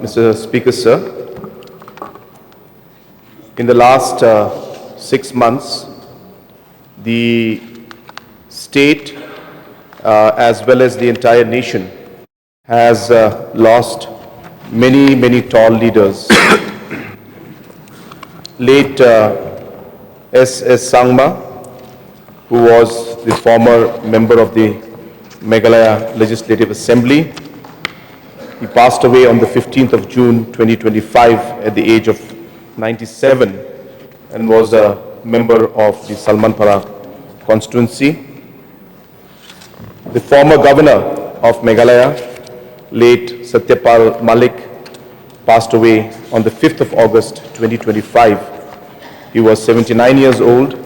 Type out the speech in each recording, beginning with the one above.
Mr. Speaker, sir, in the last 6 months, the state as well as the entire nation has lost many tall leaders. Late S.S. Sangma, who was the former member of the Meghalaya Legislative Assembly, he passed away on the 15th of June 2025 at the age of 97 and was a member of the Salmanpara constituency. The former governor of Meghalaya, late Satyapal Malik, passed away on the 5th of August 2025. He was 79 years old.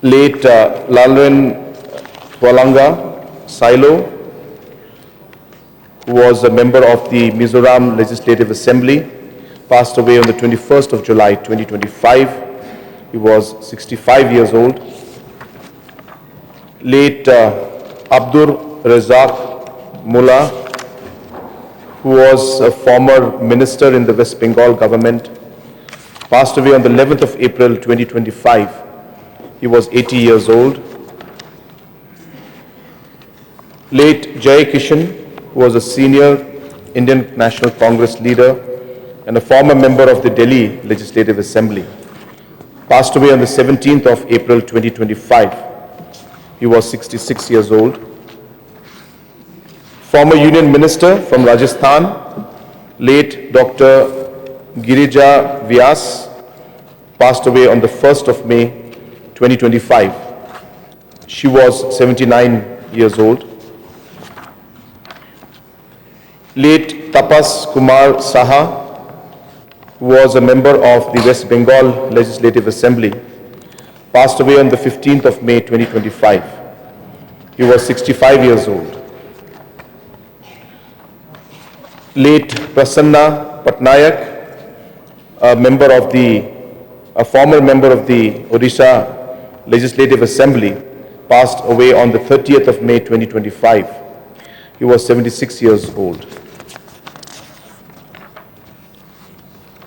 Late Lalren Twalanga Silo, who was a member of the Mizoram Legislative Assembly, passed away on the 21st of July 2025. He was 65 years old. Late Abdur Razak Mullah, who was a former minister in the West Bengal government, passed away on the 11th of April 2025. He was 80 years old. Late Jay Kishan, who was a senior Indian National Congress leader and a former member of the Delhi Legislative Assembly, passed away on the 17th of April 2025. He was 66 years old. Former Union Minister from Rajasthan, late Dr. Girija Vyas, passed away on the 1st of May 2025. She was 79 years old. Late Tapas Kumar Saha, who was a member of the West Bengal Legislative Assembly, passed away on the 15th of May 2025. He was 65 years old. Late Prasanna Patnaik, a former member of the Odisha Legislative Assembly, passed away on the 30th of May 2025. He was 76 years old.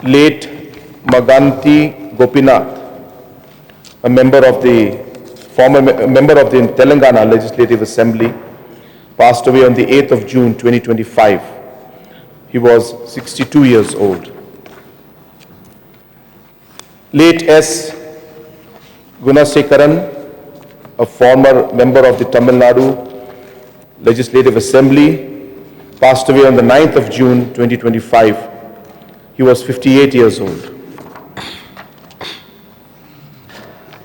Late Maganti Gopinath, a former member of the Telangana Legislative Assembly, passed away on the 8th of June 2025. He was 62 years old. Late S. Gunasekaran, a former member of the Tamil Nadu Legislative Assembly, passed away on the 9th of June 2025. He was 58 years old.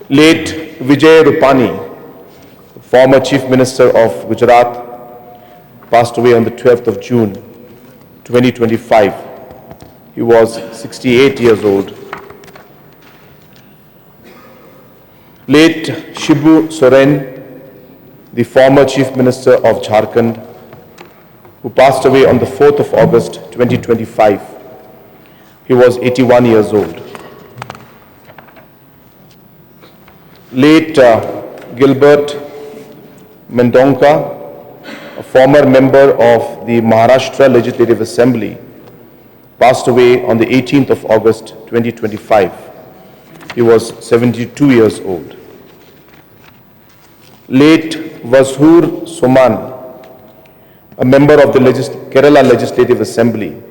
Late Vijay Rupani, former Chief Minister of Gujarat, passed away on the 12th of June 2025. He was 68 years old. Late Shibu Soren, the former Chief Minister of Jharkhand, who passed away on the 4th of August 2025. He was 81 years old. Late Gilbert Mendonca, a former member of the Maharashtra Legislative Assembly, passed away on the 18th of August 2025. He was 72 years old. Late Vashur Soman, a member of the Kerala Legislative Assembly,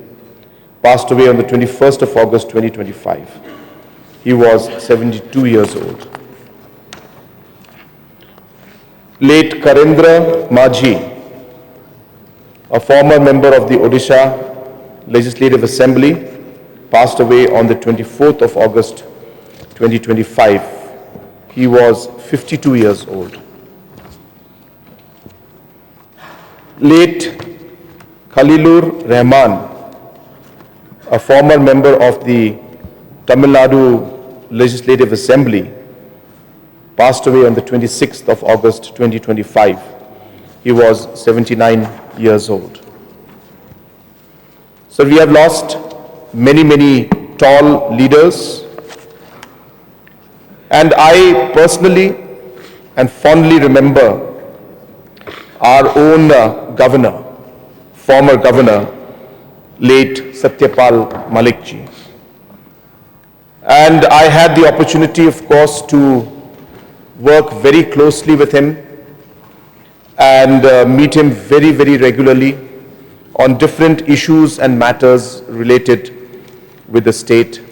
passed away on the 21st of August 2025. He was 72 years old. Late Karendra Majhi, a former member of the Odisha Legislative Assembly, passed away on the 24th of August 2025. He was 52 years old. Late Khalilur Rahman, a former member of the Tamil Nadu Legislative Assembly, passed away on the 26th of August 2025. He was 79 years old. So we have lost many tall leaders, and I personally and fondly remember our own governor, former governor, late Satyapal Malik ji. And I had the opportunity, of course, to work very closely with him and meet him very, very regularly on different issues and matters related with the state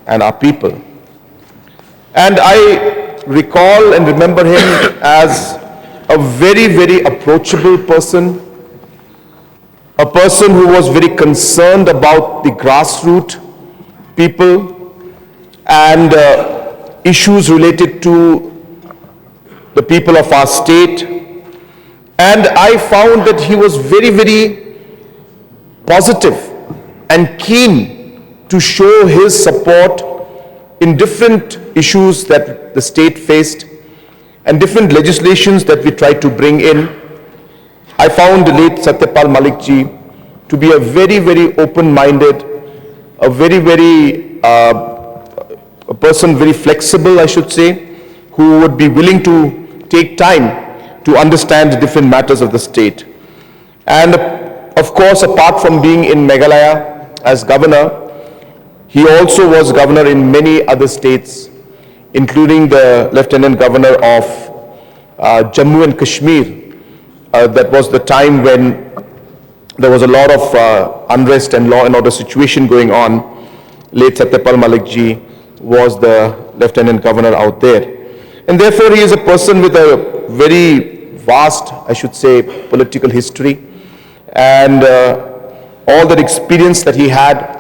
and our people. And I recall and remember him as a very, very approachable person, a person who was very concerned about the grassroots people and issues related to the people of our state. And I found that he was very, very positive and keen to show his support in different issues that the state faced and different legislations that we tried to bring in. I found the late Satyapal Malik ji to be a very, very open-minded, a very, very a person very flexible, I should say, who would be willing to take time to understand the different matters of the state. And of course, apart from being in Meghalaya as governor, he also was governor in many other states, including the Lieutenant Governor of Jammu and Kashmir. That was the time when there was a lot of unrest and law and order situation going on. Late Satyapal Malik ji was the Lieutenant Governor out there. And therefore, he is a person with a very vast, I should say, political history. And all that experience that he had,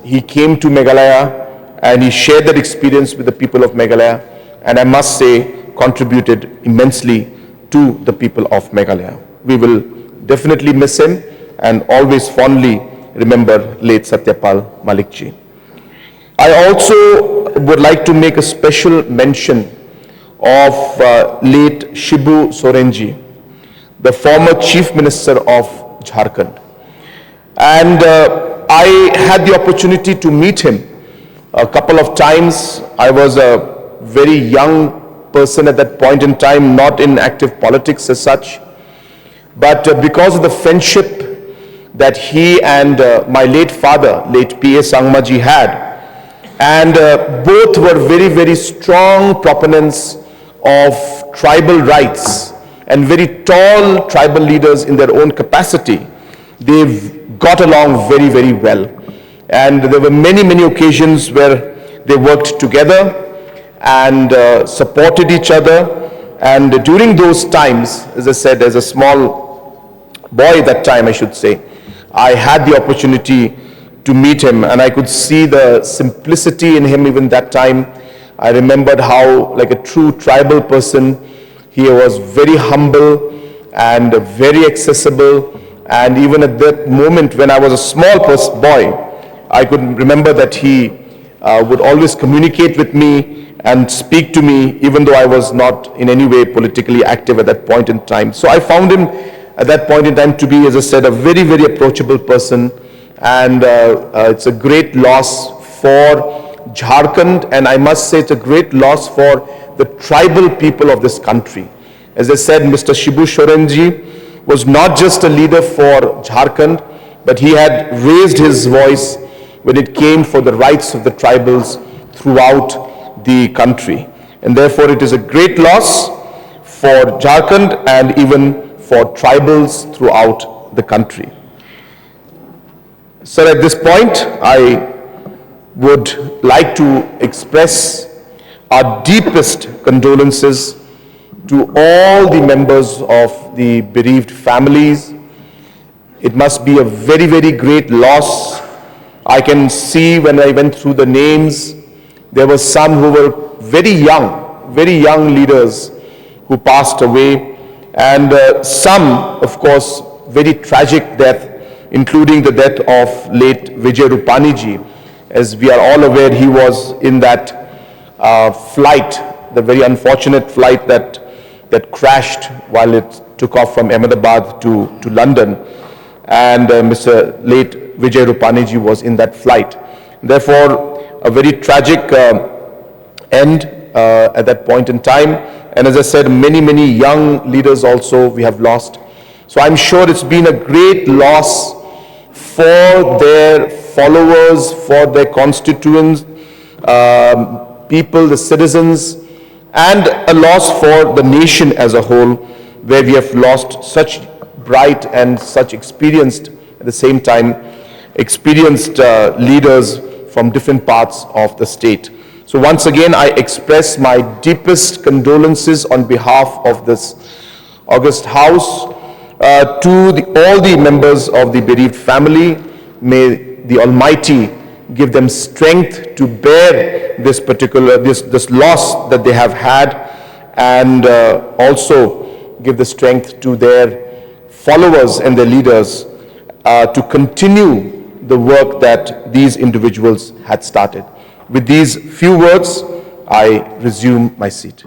he came to Meghalaya and he shared that experience with the people of Meghalaya. And I must say, contributed immensely to the people of Meghalaya. We will definitely miss him and always fondly remember late Satyapal Malik ji. I also would like to make a special mention of late Shibu Soren ji, the former Chief Minister of Jharkhand. And I had the opportunity to meet him a couple of times. I was a very young person at that point in time, not in active politics as such. But because of the friendship that he and my late father, late P.A. Sangma ji had, and both were very, very strong proponents of tribal rights and very tall tribal leaders in their own capacity. They've got along very, very well. And there were many, many occasions where they worked together and supported each other. And during those times, as I said, as a small boy that time, I should say, I had the opportunity to meet him and I could see the simplicity in him even that time. I remembered how, like a true tribal person, he was very humble and very accessible. And even at that moment when I was a small boy, I could remember that he would always communicate with me and speak to me, even though I was not in any way politically active at that point in time. So I found him at that point in time to be, as I said, a very, very approachable person. And it's a great loss for Jharkhand, and I must say it's a great loss for the tribal people of this country. As I said, Mr. Shibu Soren ji was not just a leader for Jharkhand, but he had raised his voice when it came for the rights of the tribals throughout the country. And therefore it is a great loss for Jharkhand and even for tribals throughout the country. So at this point, I would like to express our deepest condolences to all the members of the bereaved families. It must be a very, very great loss. I can see when I went through the names, there were some who were very young leaders who passed away, and some, of course, very tragic death, including the death of late Vijay Rupani ji. As we are all aware, he was in that flight, the very unfortunate flight that crashed while it took off from Ahmedabad to London. And Mr. late Vijay Rupani ji was in that flight. Therefore, a very tragic end at that point in time. And as I said, many young leaders also we have lost. So I'm sure it's been a great loss for their followers, for their constituents, people, the citizens, and a loss for the nation as a whole, where we have lost such bright and such experienced, at the same time, experienced leaders from different parts of the state. So once again, I express my deepest condolences on behalf of this august House to all the members of the bereaved family. May the Almighty give them strength to bear this loss that they have had, and also give the strength to their followers and their leaders to continue the work that these individuals had started. With these few words, I resume my seat.